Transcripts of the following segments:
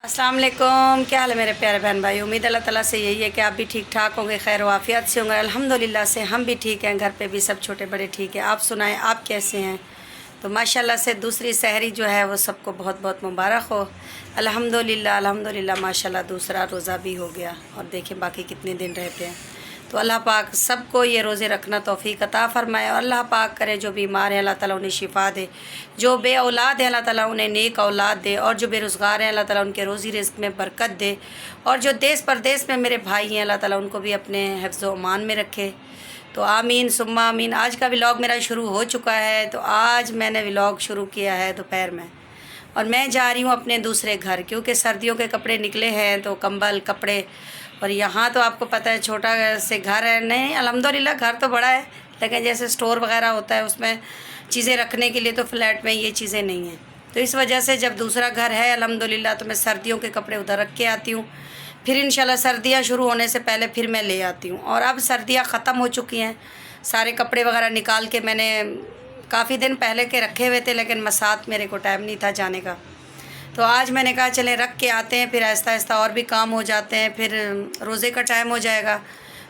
अस्सलाम वालेकुम। क्या हाल है मेरे प्यारे बहन भाई। उम्मीद अल्लाह ताला से यही है कि आप भी ठीक ठाक होंगे, खैर वाफियत से होंगे। अल्हम्दुलिल्लाह से हम भी ठीक हैं, घर पे भी सब छोटे बड़े ठीक हैं। आप सुनाएं, आप कैसे हैं? तो माशाल्लाह से दूसरी सहरी जो है वो सबको बहुत बहुत मुबारक हो। अल्हम्दुलिल्लाह अल्हम्दुलिल्लाह माशाल्लाह दूसरा रोज़ा भी हो गया और देखें बाकी कितने दिन रहते हैं। तो अल्लाह पाक सबको ये रोज़े रखना तौफीक अता फ़रमाए और अल्लाह पाक करे जो बीमार हैं अल्लाह ताला उन्हें शिफ़ा दे, जो बे औलाद हैं अल्लाह ताला उन्हें नेक औलाद दे, और जो बेरोज़गार हैं अल्लाह ताला उनके रोज़ी रिज़्क़ में बरकत दे, और जो देश परदेश में मेरे भाई हैं अल्लाह ताला उनको भी अपने हिफ्ज़ व अमान में रखे। तो आमीन सुम्मा आमीन। आज का व्लॉग मेरा शुरू हो चुका है। तो आज मैंने व्लॉग शुरू किया है दोपहर में, और मैं जा रही हूँ अपने दूसरे घर, क्योंकि सर्दियों के कपड़े निकले हैं तो कंबल कपड़े। और यहाँ तो आपको पता है छोटा से घर है, नहीं अल्हम्दुलिल्लाह घर तो बड़ा है, लेकिन जैसे स्टोर वगैरह होता है उसमें चीज़ें रखने के लिए, तो फ्लैट में ये चीज़ें नहीं हैं। तो इस वजह से जब दूसरा घर है अल्हम्दुलिल्लाह तो मैं सर्दियों के कपड़े उधर रख के आती हूँ, फिर इंशाल्लाह सर्दियाँ शुरू होने से पहले फिर मैं ले आती हूँ। और अब सर्दियाँ ख़त्म हो चुकी हैं, सारे कपड़े वगैरह निकाल के मैंने काफ़ी दिन पहले के रखे हुए थे, लेकिन मसात मेरे को टाइम नहीं था जाने का। तो आज मैंने कहा चले रख के आते हैं, फिर आहिस्ता आहिस्ता और भी काम हो जाते हैं, फिर रोज़े का टाइम हो जाएगा।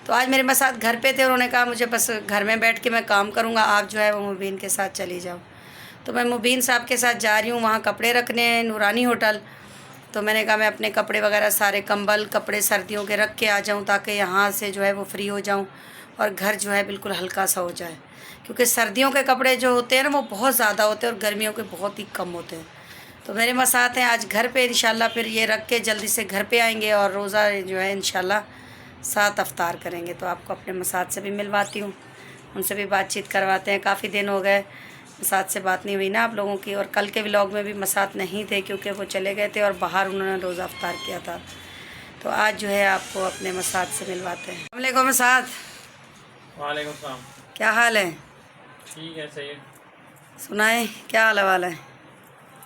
तो आज मेरे साथ घर पे थे, उन्होंने कहा मुझे बस घर में बैठ के मैं काम करूँगा, आप जो है वो मुबीन के साथ चली जाओ। तो मैं मुबीन साहब के साथ जा रही हूँ वहाँ कपड़े रखने, नूरानी होटल। तो मैंने कहा मैं अपने कपड़े वगैरह सारे कंबल कपड़े सर्दियों के रख के आ जाऊँ, ताकि यहाँ से जो है वो फ्री हो जाऊँ और घर जो है बिल्कुल हल्का सा हो जाए, क्योंकि सर्दियों के कपड़े जो होते हैं ना वो बहुत ज़्यादा होते हैं और गर्मियों के बहुत ही कम होते हैं। तो मेरे मसात हैं आज घर पे, इंशाल्लाह फिर ये रख के जल्दी से घर पे आएंगे और रोज़ा जो है इंशाल्लाह साथ अफ्तार करेंगे। तो आपको अपने मसात से भी मिलवाती हूँ, उनसे भी बातचीत करवाते हैं। काफ़ी दिन हो गए मसात से बात नहीं हुई ना आप लोगों की, और कल के व्लॉग में भी मसात नहीं थे क्योंकि वो चले गए थे और बाहर उन्होंने रोज़ा अफ्तार किया था। तो आज जो है आपको अपने मसात से मिलवाते हैं। अस्सलाम वालेकुम मसात। वालेकुम सलाम। क्या हाल है? ठीक है, सही है। सुनाए क्या हाल वाला है?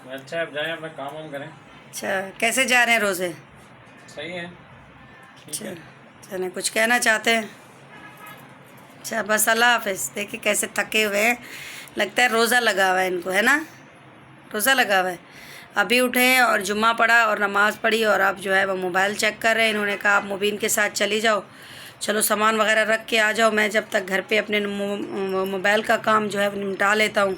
अच्छा, अब जाएं अपना काम वाम करें। अच्छा, कैसे जा रहे हैं रोज़े? सही है। अच्छा, चलें कुछ कहना चाहते हैं? अच्छा बस अल्लाह हाफ़िज़। देखिए कैसे थके हुए हैं, लगता है रोज़ा लगा हुआ है इनको, है ना? रोज़ा लगा हुआ है। अभी उठे हैं और जुम्मा पढ़ा और नमाज़ पढ़ी, और अब जो है वो मोबाइल चेक कर रहे हैं। इन्होंने कहा आप मुबीन के साथ चली जाओ, चलो सामान वगैरह रख के आ जाओ, मैं जब तक घर पे अपने मोबाइल का काम जो है निपटा लेता हूँ।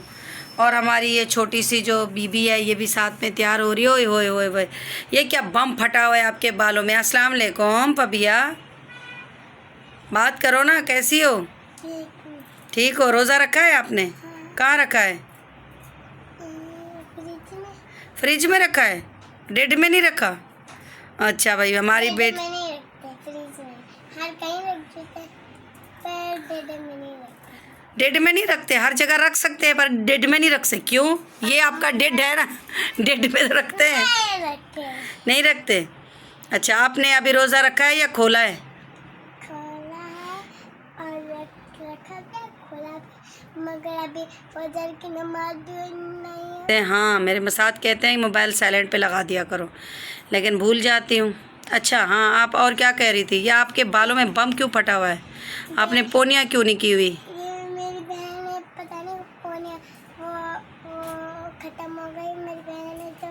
और हमारी ये छोटी सी जो बीबी है ये भी साथ में तैयार हो रही हो। ओए होए होए, ये क्या बम फटा हुआ है आपके बालों में? अस्सलाम वालेकुम पबिया, बात करो ना, कैसी हो? ठीक हो? रोज़ा रखा है आपने? कहाँ रखा है? फ्रिज में रखा है, डेड में नहीं रखा? अच्छा भाई, हमारी बेटी डेड में नहीं रखते, हर जगह रख सकते हैं पर डेड में नहीं रख सकते। क्यों? ये आपका डेड है ना, डेड में तो रखते हैं। नहीं रखते? अच्छा, आपने अभी रोज़ा रखा है या खोला है? खोला है और रखा था, खोला था, मगर अभी फजर की नमाज भी नहीं है। हाँ, मेरे मसात कहते हैं मोबाइल साइलेंट पे लगा दिया करो, लेकिन भूल जाती हूँ। अच्छा हाँ, आप और क्या कह रही थी? या आपके बालों में बम क्यों फटा हुआ है? आपने पोनिया क्यों नहीं की हुई? ये मेरी बहन है, पता नहीं कौन है, वो ख़त्म हो गई। मेरी बहन है तो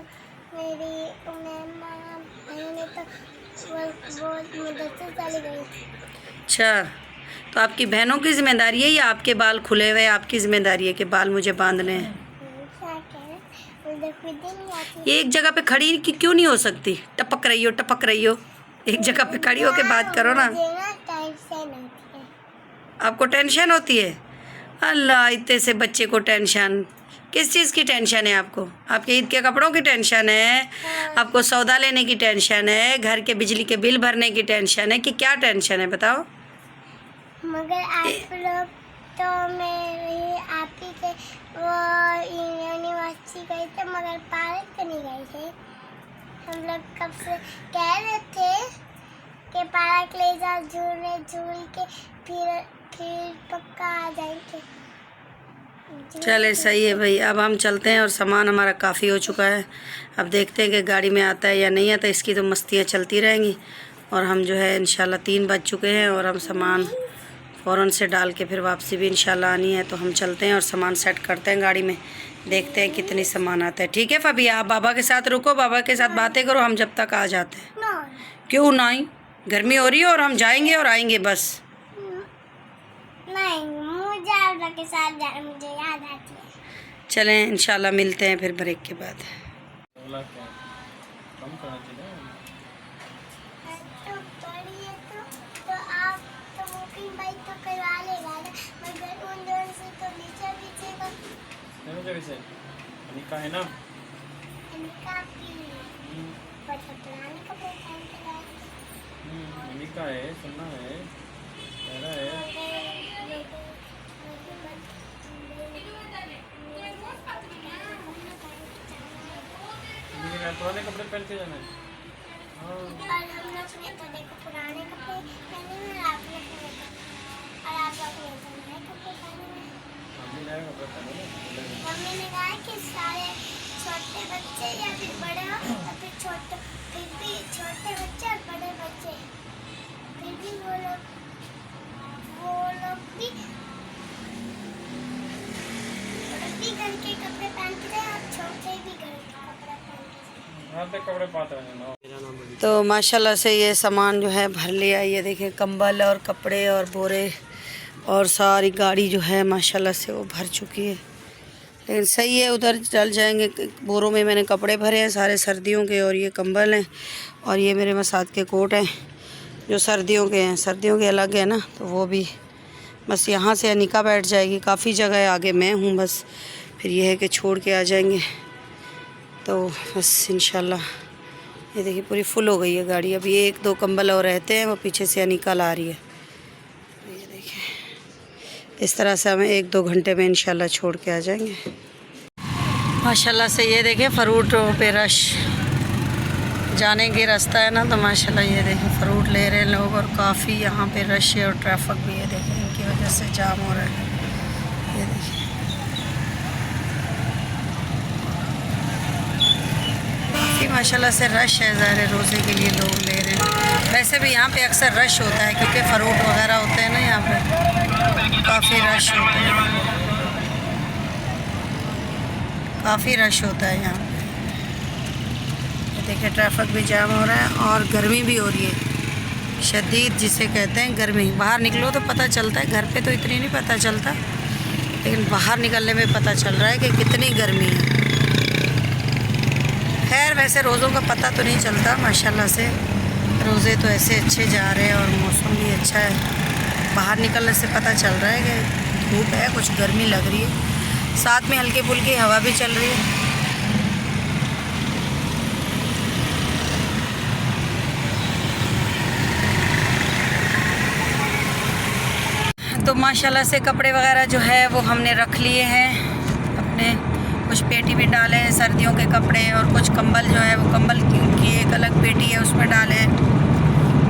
मेरी बहन है तो वो मदरसे चली गई। अच्छा, तो आपकी बहनों की ज़िम्मेदारी है या आपके बाल खुले हुए आपकी ज़िम्मेदारी है कि बाल मुझे बांधने हैं? ये एक जगह पे खड़ी क्यों नहीं हो सकती? टपक रही हो टपक रही हो, एक जगह पे खड़ी होके बात करो ना। आपको टेंशन होती है? अल्लाह, इतने से बच्चे को टेंशन, किस चीज़ की टेंशन है आपको? आपके ईद के कपड़ों की टेंशन है? आपको सौदा लेने की टेंशन है? घर के बिजली के बिल भरने की टेंशन है कि क्या टेंशन है बताओ? मगर आप लोग तो मेरे आप ही के वो यूनिवर्सिटी गए थे, मगर पार्क तो नहीं गए थे। हम लोग कब से कह रहे थे कि पार्क ले जाओ, झूल के फिर पक्का आ जाएंगे। चले सही है भाई, अब हम चलते हैं और सामान हमारा काफ़ी हो चुका है। अब देखते हैं कि गाड़ी में आता है या नहीं आता, इसकी तो मस्तियाँ चलती रहेंगी। और हम जो है इंशाल्लाह 3 बज चुके हैं और हम सामान फ़ौरन से डाल के फिर वापसी भी इंशाल्लाह आनी है। तो हम चलते हैं और सामान सेट करते हैं गाड़ी में, देखते हैं कितनी सामान आता है। ठीक है फबी, आप बाबा के साथ रुको, बाबा के साथ बातें करो, हम जब तक आ जाते हैं। नो क्यों नहीं, गर्मी हो रही है और हम जाएंगे और आएंगे बस। नहीं, मुझे आपका के साथ जाना मुझे याद आती है। चलें इंशाल्लाह मिलते हैं फिर ब्रेक के बाद। बोला क्या कम करना चाहिए। तो बड़ी है तो आप तो बुकिंग भाई तो करवा लेगा ना, मगर उन दोनों से तो नीचे पीछे का मुझे वैसे अनिका है ना, इनका भी बच्चा पुराने कपड़े पहन के लाए। अनिका है, सुनना है, मेरा है। लेकिन पुराने कपड़े पहन के जाना है। हाँ और हम लोग ने तो देखो पुराने कपड़े पहने हैं, आप लोग ने और आप लोग ने तो नए कपड़े पहने हैं। हम भी नए कपड़े पहने ना। मम्मी ने कहा कि सारे छोटे बच्चे या फिर बड़े हो तो फिर भी छोटे बच्चे और बड़े बच्चे फिर भी वो लोग भी घर के कपड़े पहन के जाए और छोटे भी घर के कपड़े पहन के जाए। हाँ तो कपड़े पाते हैं ना। तो माशाल्लाह से ये सामान जो है भर लिया। ये देखें कंबल और कपड़े और बोरे और सारी गाड़ी जो है माशाल्लाह से वो भर चुकी है। लेकिन सही है, उधर चल जाएंगे। बोरों में मैंने कपड़े भरे हैं सारे सर्दियों के, और ये कंबल हैं और ये मेरे मसाद के कोट हैं जो सर्दियों के हैं। सर्दियों के अलग है ना, तो वो भी बस यहाँ से अनिका बैठ जाएगी। काफ़ी जगह है, आगे मैं हूँ बस, फिर ये है कि छोड़ के आ जाएंगे। तो बस इंशाल्लाह ये देखिए पूरी फुल हो गई है गाड़ी। अभी एक दो कंबल और रहते हैं, वो पीछे से अनिका ला रही है। ये देखिए इस तरह से हमें 1-2 घंटे में इंशाल्लाह छोड़ के आ जाएंगे। माशाल्लाह से ये देखें फ्रूटों पे रश, जाने की रास्ता है ना, तो माशाल्लाह ये देखें फ्रूट ले रहे हैं लोग और काफ़ी यहाँ पे रश है और ट्रैफिक भी है। देखें इनकी वजह से जाम हो रहा है। ये देखिए काफ़ी माशाल्लाह से रश है। ज़ाहिर रोज़े के लिए लोग ले रहे हैं। वैसे भी यहाँ पे अक्सर रश होता है क्योंकि फ्रूट वगैरह होते हैं ना, यहाँ पे काफ़ी रश होता है। काफ़ी रश होता है यहाँ पे। देखिए ट्रैफिक भी जाम हो रहा है और गर्मी भी हो रही है शदीद, जिसे कहते हैं गर्मी। बाहर निकलो तो पता चलता है, घर पे तो इतनी नहीं पता चलता, लेकिन बाहर निकलने में पता चल रहा है कि कितनी गर्मी है। खैर वैसे रोज़ों का पता तो नहीं चलता माशाल्लाह से, रोज़े तो ऐसे अच्छे जा रहे हैं और मौसम भी अच्छा है। बाहर निकलने से पता चल रहा है कि धूप है, कुछ गर्मी लग रही है, साथ में हल्की फुल्की हवा भी चल रही है। तो माशाल्लाह से कपड़े वगैरह जो है वो हमने रख लिए हैं अपने, कुछ पेटी में डाले हैं सर्दियों के कपड़े, और कुछ कंबल जो है वो कंबल की एक अलग पेटी है उसमें डाले हैं।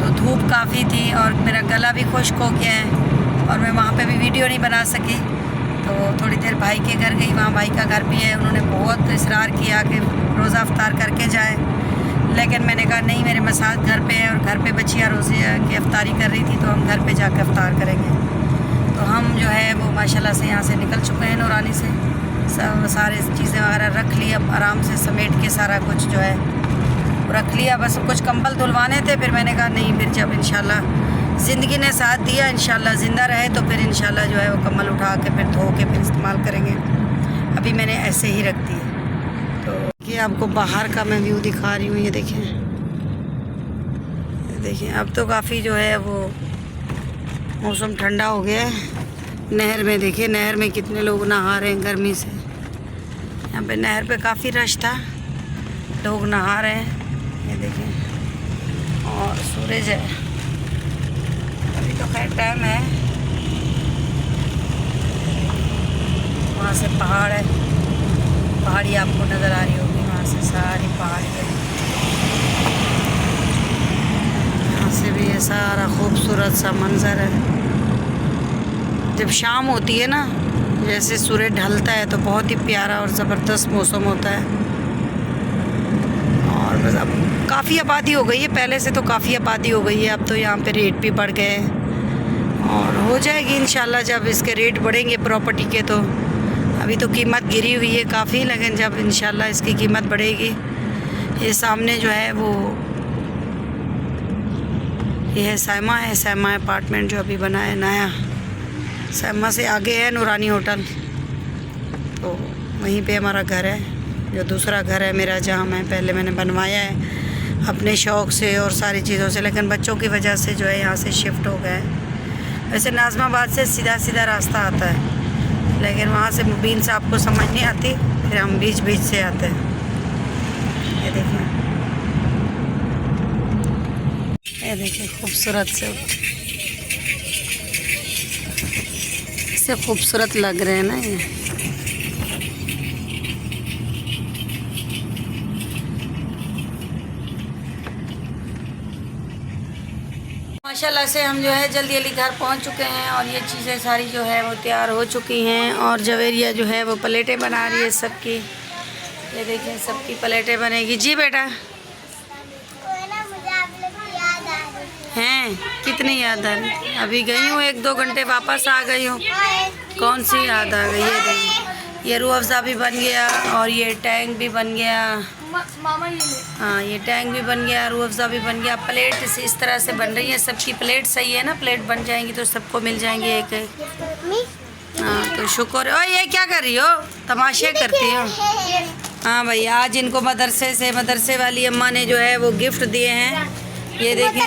तो धूप काफ़ी थी और मेरा गला भी खुश्क हो गया है और मैं वहाँ पे भी वीडियो नहीं बना सकी। तो थोड़ी देर भाई के घर गई, वहाँ भाई का घर भी है। उन्होंने बहुत इसरार किया कि रोज़ा अफ्तार करके जाए, लेकिन मैंने कहा नहीं, मेरे मसाद घर पे है और घर पे बच्चियाँ रोज़े की अफ्तारी कर रही थी, तो हम घर पे जाकर अफ्तार करेंगे। तो हम जो है वो माशाल्लाह से यहाँ से निकल चुके हैं नूरानी से। सब सारे चीज़ें वगैरह रख ली, अब आराम से समेट के सारा कुछ जो है रख लिया। बस कुछ कंबल धुलवाने थे, फिर मैंने कहा नहीं, फिर जब इंशाल्लाह ज़िंदगी ने साथ दिया, इंशाल्लाह ज़िंदा रहे तो फिर इंशाल्लाह जो है वो कंबल उठा के फिर धो के फिर इस्तेमाल करेंगे। अभी मैंने ऐसे ही रख दिए। तो ये आपको बाहर का मैं व्यू दिखा रही हूँ। ये देखें, देखिए अब तो काफ़ी जो है वो मौसम ठंडा हो गया है। नहर में देखिए, नहर में कितने लोग नहा रहे हैं गर्मी से। यहाँ पे नहर पे काफ़ी रश था, लोग नहा रहे हैं। ये देखिए, और सूरज है, अभी तो खैर टाइम है। वहाँ से पहाड़ है, पहाड़ी आपको नज़र आ रही होगी, वहाँ से सारी पहाड़ी है। यहाँ से भी ये सारा खूबसूरत सा मंज़र है। जब शाम होती है ना, जैसे सूरज ढलता है, तो बहुत ही प्यारा और ज़बरदस्त मौसम होता है। और बस अब काफ़ी आबादी हो गई है, पहले से तो काफ़ी आबादी हो गई है। अब तो यहाँ पे रेट भी बढ़ गए हैं और हो जाएगी इंशाल्लाह। जब इसके रेट बढ़ेंगे प्रॉपर्टी के, तो अब अभी तो कीमत गिरी हुई है काफ़ी, लेकिन जब इंशाल्लाह इसकी कीमत बढ़ेगी। ये सामने जो है वो ये है सैमा अपार्टमेंट जो अभी बना है नया। सैमा से आगे है नूरानी होटल, तो वहीं पे हमारा घर है, जो दूसरा घर है मेरा, जहाँ मैंने बनवाया है अपने शौक़ से और सारी चीज़ों से, लेकिन बच्चों की वजह से जो है यहाँ से शिफ्ट हो गए। वैसे नाज़माबाद से सीधा रास्ता आता है, लेकिन वहाँ से मुबीन से आपको समझ नहीं आती, फिर हम बीच से आते हैं। ये देखिए खूबसूरत से खूबसूरत लग रहे हैं ना ये। माशाल्लाह से हम जो है जल्दी घर पहुंच चुके हैं और ये चीज़ें सारी जो है वो तैयार हो चुकी हैं। और जवेरिया जो है वो प्लेटें बना रही है सबकी। ये देखिए सबकी प्लेटें बनेगी। जी बेटा हैं, कितनी याद आ रही? अभी गई हूँ 1-2 घंटे, वापस आ गई हूँ। कौन सी याद आ गई? ये देखिए, ये रूह अफ़ज़ा भी बन गया और ये टैंक भी बन गया। हाँ, ये टैंक भी बन गया, रूह अफ़ज़ा भी बन गया। प्लेट इस तरह से बन रही है, सबकी प्लेट सही है ना, प्लेट बन जाएंगी तो सबको मिल जाएंगी एक। हाँ तो शुक्र। और ये क्या कर रही हो? तमाशे करती हो? हाँ भाई, आज इनको मदरसे वाली अम्मा ने जो है वो गिफ्ट दिए हैं। ये देखें,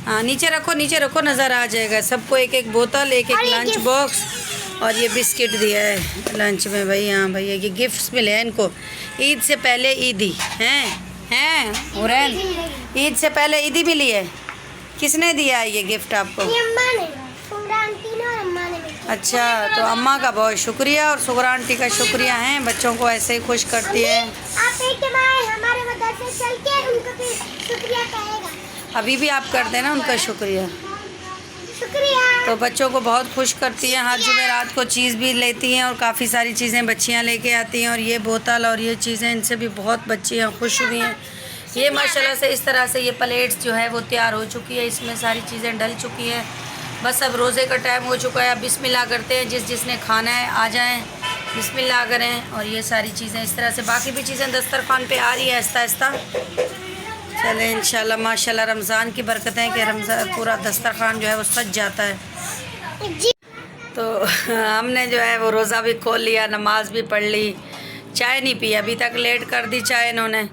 हाँ नीचे रखो नज़र आ जाएगा। सबको एक बोतल, एक लंच बॉक्स और ये बिस्किट दिया है लंच में भाई। हाँ भैया, ये गिफ्ट्स मिले हैं इनको ईद से पहले। ईदी हैं हुरैन, ईद से पहले ईदी मिली है। किसने दिया है ये गिफ्ट आपको? अम्मा ने, सुगरा आंटी ने और अम्मा ने। अच्छा, तो अम्मा का बहुत शुक्रिया और सुगरा आंटी का शुक्रिया है, बच्चों को ऐसे ही खुश करती है। आप एक बार हमारे मदरसे चल के उनको भी शुक्रिया कहेगा। अभी भी आप कर देना उनका शुक्रिया। तो बच्चों को बहुत खुश करती हैं। हर जुमेरात को चीज़ भी लेती हैं और काफ़ी सारी चीज़ें बच्चियां लेके आती हैं। और ये बोतल और ये चीज़ें, इनसे भी बहुत बच्चियां खुश हुई हैं। ये माशाल्लाह से इस तरह से ये प्लेट्स जो है वो तैयार हो चुकी है, इसमें सारी चीज़ें डल चुकी हैं। बस अब रोज़े का टाइम हो चुका है, अब बिस्मिल्लाह करते हैं। जिसने खाना है आ जाएँ, बिस्मिल्लाह करें। और ये सारी चीज़ें इस तरह से, बाकी भी चीज़ें दस्तरखान पे आ रही है आहिस्ता। चले इंशाल्लाह माशाल्लाह, रमज़ान की बरकतें कि रमज़ान पूरा दस्तरखान जो है वो सज जाता है। तो हमने जो है वो रोज़ा भी खोल लिया, नमाज भी पढ़ ली, चाय नहीं पी अभी तक, लेट कर दी चाय इन्होंने।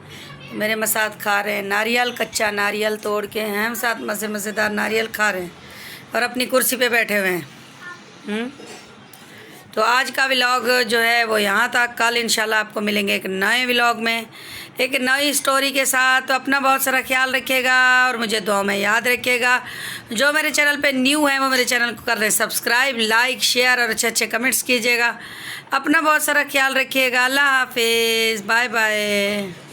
मेरे साथ खा रहे हैं नारियल, कच्चा नारियल तोड़ के हैं साथ, मज़ेदार नारियल खा रहे हैं और अपनी कुर्सी पे बैठे हुए हैं। तो आज का व्लॉग जो है वो यहाँ तक। कल इंशाल्लाह आपको मिलेंगे एक नए व्लॉग में, एक नई स्टोरी के साथ। तो अपना बहुत सारा ख्याल रखिएगा और मुझे दुआ में याद रखिएगा। जो मेरे चैनल पे न्यू है वो मेरे चैनल को कर रहे सब्सक्राइब, लाइक, शेयर और अच्छे कमेंट्स कीजिएगा। अपना बहुत सारा ख्याल रखिएगा। अल्लाह हाफिज़, बाय बाय।